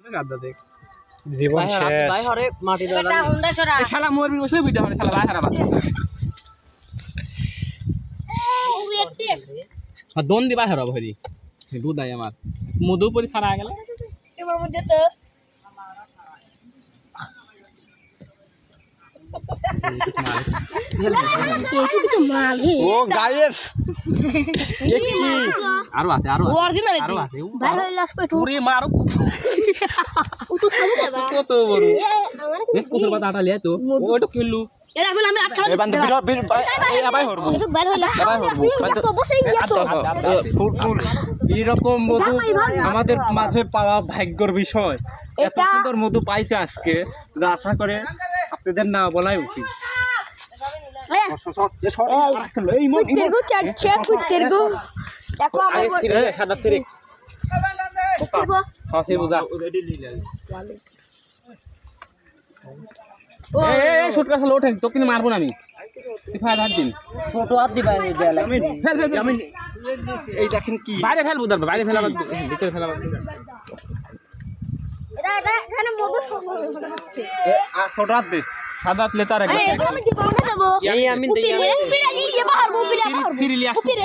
গাদা দেখ জীবন শেষ ভাই হরে মাটি দাও বেটা হুন্ডা সরা এই শালা মরবি বসে ভিডিও হরে শালা ভাই খারাপ আর দন দিবা হারাব হরি দুধ আই আমার মধুপুরি ছাড়া গেল এবার মধ্যে তো ও গাইস ये की আরো আছে অরিজিনাল আরো আছে ভালো লাস পেটু পুরি মারো উতু খাবো দেবা কত বড় আমার কুতুর পাতা আটা লিয়া তো ওটা কিনলু এরা আমি আচ্ছা ए बंद बिर ए আবাই হরবো একটু বাইরে হইলা আবাই হরবো তো বসেই ইয়া তো ফুল ফুল এরকম মধু আমাদের মাঝে পাওয়া ভাগ্যর বিষয় এত সুন্দর মধু পাইছে আজকে আশা করে আপনাদের না বলাই উচিত এই মধু তেরগো চেক তেরগো দেখো আমার সাদা ফিরে দেখো সসে বুঝা এই শুটকা খালো ওঠেন তো কিনে মারবো না আমি তুই ফায়ার হাত দিন ছোট হাত দিবা দেয়া লাগে আমি এই দেখেন কি বাইরে ফেলবো দরবার বাইরে ফেলা ভিতরে ফেলা এটা এখানে মধু সংগ্রহ হচ্ছে আর ছোট হাত দে সাদা হাত লেতার এই এগুলো আমি দিব না দেব আমি উপরে উপরে এই বাহার উপরে সিরিলি আসো উপরে